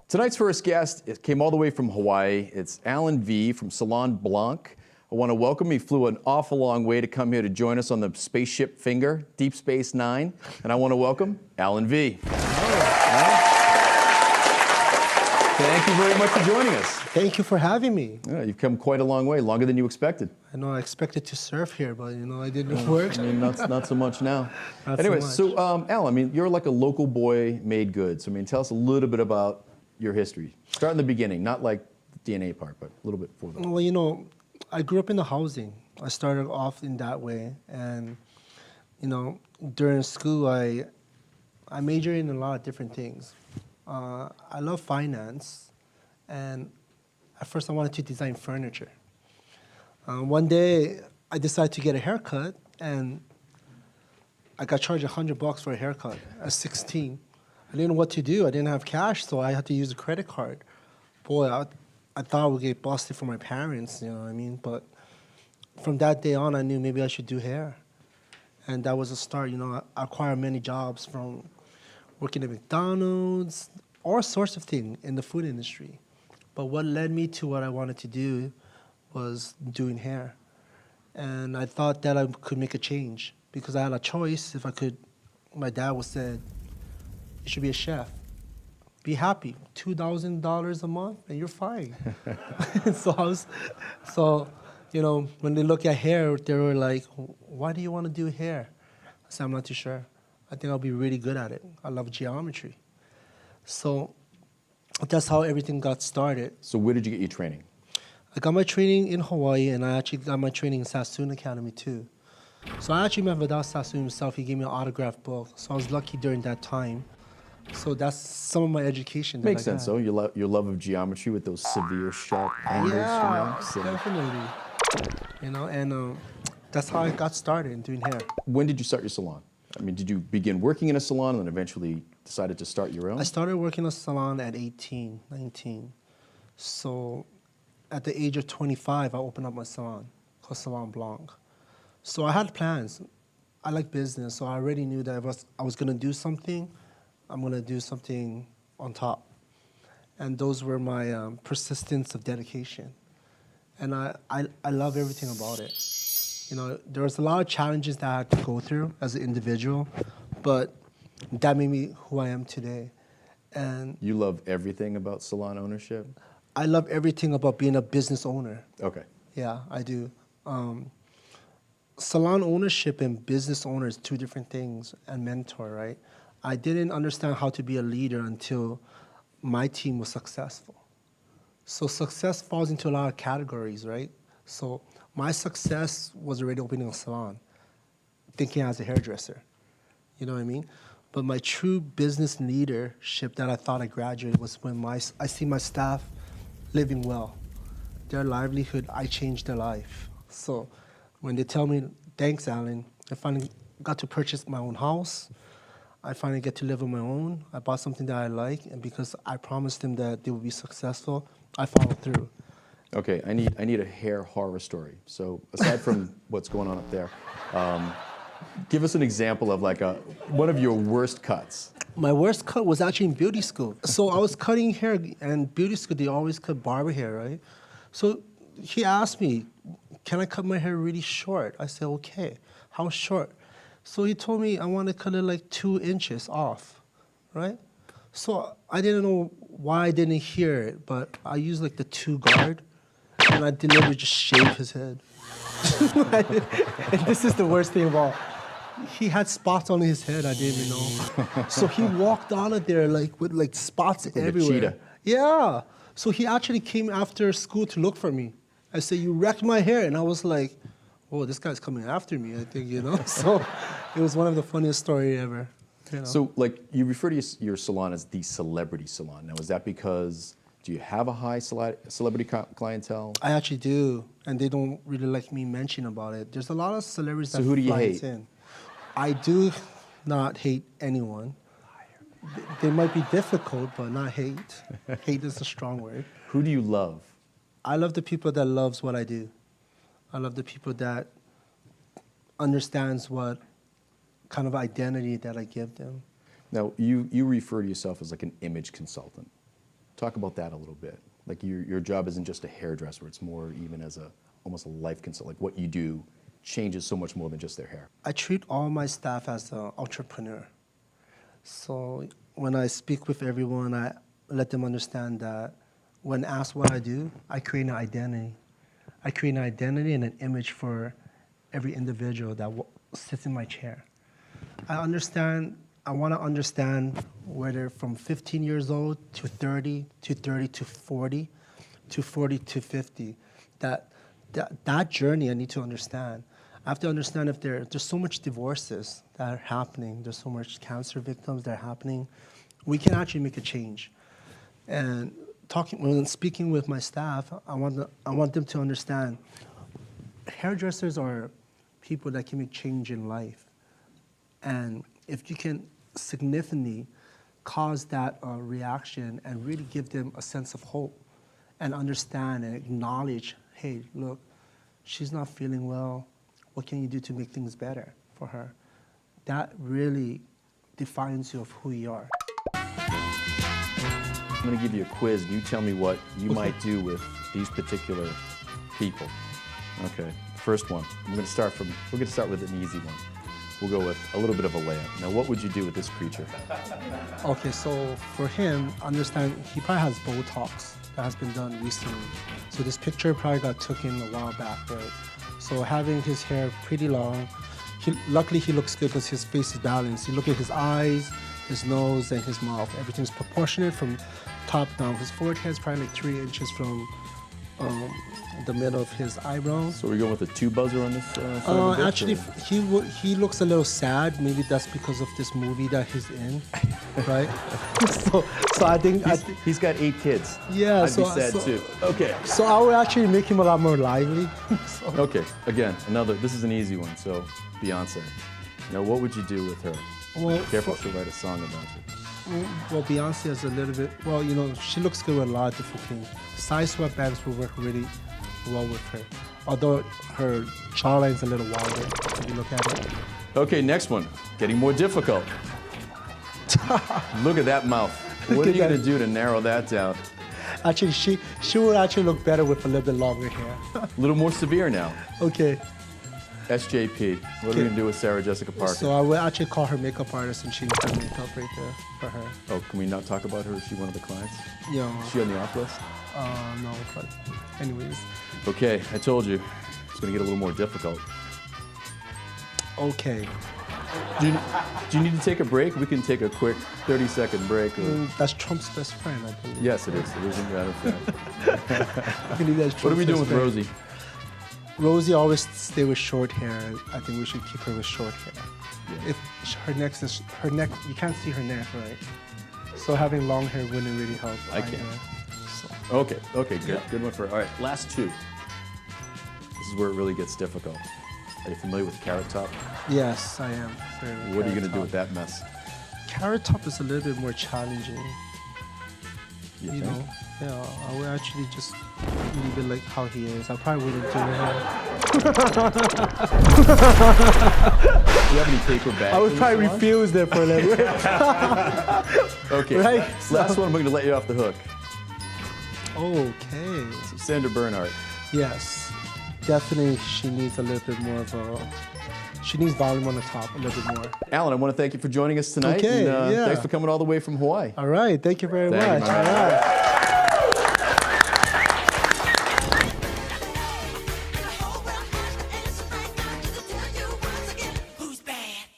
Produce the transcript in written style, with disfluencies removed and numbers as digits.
Tonight's first guest came all the way from Hawaii. It's Alan V from Salon Blanc. I want to welcome him. He flew an awful long way to come here to join us on the spaceship Finger, Deep Space Nine. And I want to welcome Alan V. Thank you very much for joining us. Thank you for having me. Yeah, you've come quite a long way, longer than you expected. I know I expected to surf here, but it didn't work. I mean, not so much now. Anyway, Alan, I mean, you're like a local boy made good. So, I mean, tell us a little bit about your history. Start in the beginning, not like the DNA part, but a little bit further. Well, I grew up in the housing. I started off in that way, and during school, I majored in a lot of different things. I love finance, and at first I wanted to design furniture. One day, I decided to get a haircut, and I got charged $100 for a haircut at 16. I didn't know what to do. I didn't have cash, so I had to use a credit card. Boy, I thought I would get busted for my parents, you know what I mean? But from that day on, I knew maybe I should do hair. And that was a start, I acquired many jobs from working at McDonald's, all sorts of things in the food industry. But what led me to what I wanted to do was doing hair. And I thought that I could make a change because I had a choice if I could. My dad said, you should be a chef. Be happy, $2,000 a month and you're fine. When they look at hair, they were like, why do you want to do hair? I said, I'm not too sure. I think I'll be really good at it. I love geometry. So that's how everything got started. So where did you get your training? I got my training in Hawaii, and I actually got my training in Sassoon Academy too. So I actually met Vidal Sassoon himself. He gave me an autographed book. So I was lucky during that time. So that's some of my education. Makes sense, though. Your love of geometry with those severe, sharp angles. Yeah, definitely. And that's how I got started in doing hair. When did you start your salon? I mean, did you begin working in a salon and then eventually decided to start your own? I started working in a salon at 18, 19. So at the age of 25, I opened up my salon called Salon Blanc. So I had plans. I like business, so I already knew that if I was going to do something, I'm going to do something on top. And those were my persistence of dedication. And I love everything about it. There was a lot of challenges that I had to go through as an individual, but that made me who I am today. And you love everything about salon ownership? I love everything about being a business owner. Okay. Yeah, I do. Salon ownership and business owner is two different things, and mentor, right? I didn't understand how to be a leader until my team was successful. So success falls into a lot of categories, right? So my success was already opening a salon, thinking as a hairdresser. You know what I mean? But my true business leadership that I thought I graduated was when I see my staff living well. Their livelihood, I changed their life. So when they tell me, thanks, Alan, I finally got to purchase my own house. I finally get to live on my own. I bought something that I like, and because I promised them that they would be successful, I followed through. Okay, I need a hair horror story. So aside from what's going on up there, give us an example of like one of your worst cuts. My worst cut was actually in beauty school. So I was cutting hair, and beauty school, they always cut barber hair, right? So he asked me, can I cut my hair really short? I said, okay. How short? So he told me I want to cut it like 2 inches off, right? So I didn't know why I didn't hear it, but I used like the 2 guard, and I deliberately just shaved his head. And this is the worst thing of all. He had spots on his head I didn't even know. So he walked out of there with spots like everywhere. A cheetah. Yeah. So he actually came after school to look for me. I said, you wrecked my hair. And I was like, oh, this guy's coming after me, I think, So it was one of the funniest stories ever. So, you refer to your salon as the Celebrity Salon. Now, is that because, do you have a high celebrity clientele? I actually do, and they don't really like me mentioning about it. There's a lot of celebrities that who do you hate? in. I do not hate anyone. They might be difficult, but not hate. Hate is a strong word. Who do you love? I love the people that loves what I do. I love the people that understands what kind of identity that I give them. Now, you refer to yourself as like an image consultant. Talk about that a little bit. Like your job isn't just a hairdresser, it's more even as almost a life consultant. Like what you do changes so much more than just their hair. I treat all my staff as an entrepreneur. So when I speak with everyone, I let them understand that when asked what I do, I create an identity. I create an identity and an image for every individual that sits in my chair. I want to understand whether from 15 years old to 30 to 30 to 40 to 40 to 50, that journey I need to understand. I have to understand if there's so much divorces that are happening, there's so much cancer victims that are happening, we can actually make a change. And when speaking with my staff, I want them to understand hairdressers are people that can make change in life. And if you can significantly cause that reaction and really give them a sense of hope and understand and acknowledge, hey, look, she's not feeling well. What can you do to make things better for her? That really defines you of who you are. I'm going to give you a quiz. You tell me what you might do with these particular people. Okay, first one. We're going to start with an easy one. We'll go with a little bit of a layup. Now, what would you do with this creature? Okay, so for him, understand he probably has Botox that has been done recently. So this picture probably got taken a while back, right? So having his hair pretty long, luckily he looks good because his face is balanced. You look at his eyes, his nose, and his mouth. Everything's proportionate from top down. His forehead is probably like 3 inches from the middle of his eyebrows. So we're going with a two buzzer on this? Actually, he looks a little sad. Maybe that's because of this movie that he's in, right? so I think he's got 8 kids. Yeah, I'd be sad too. Okay. So I would actually make him a lot more lively. Okay. Again, this is an easy one. So Beyonce. Now, what would you do with her? Well, careful, she'll write a song about you. Well, Beyonce is a little bit. Well, you know, she looks good with a lot of different things. Side sweatbands will work really well with her. Although her jawline's a little wider if you look at it. Okay, next one. Getting more difficult. Look at that mouth. What are you going to do to narrow that down? Actually, she would actually look better with a little bit longer hair. A little more severe now. Okay. SJP. What are we going to do with Sarah Jessica Parker? So I would actually call her makeup artist and she'd do makeup right there for her. Oh, can we not talk about her? Is she one of the clients? Yeah. Is she on the off list? No, but anyways. Okay, I told you. It's going to get a little more difficult. Okay. Do you need to take a break? We can take a quick 30-second break. That's Trump's best friend, I believe. Yes, it is. It is, a matter of fact. I believe that's Trump's What are we doing with friend. Rosie? Rosie always stay with short hair. I think we should keep her with short hair. Yeah. If her neck, you can't see her neck, right? So having long hair wouldn't really help. I can't. So. Okay, good. Yeah. Good one for her. All right, last two. This is where it really gets difficult. Are you familiar with Carrot Top? Yes, I am. What are you going to do with that mess? Carrot Top is a little bit more challenging. You You think? know, yeah, I would actually just leave it like how he is. I probably wouldn't do it. Do you have any paper bags? I would probably refuse there for a little bit. Okay, Right, last one, I'm going to let you off the hook. Okay. So Sandra Bernhardt. Yes, definitely she needs a little bit more of a, she needs volume on the top a little bit more. Alan, I want to thank you for joining us tonight. Okay, and, yeah. Thanks for coming all the way from Hawaii. All right, thank you very Thank you, much. my All man. right. Who's bad?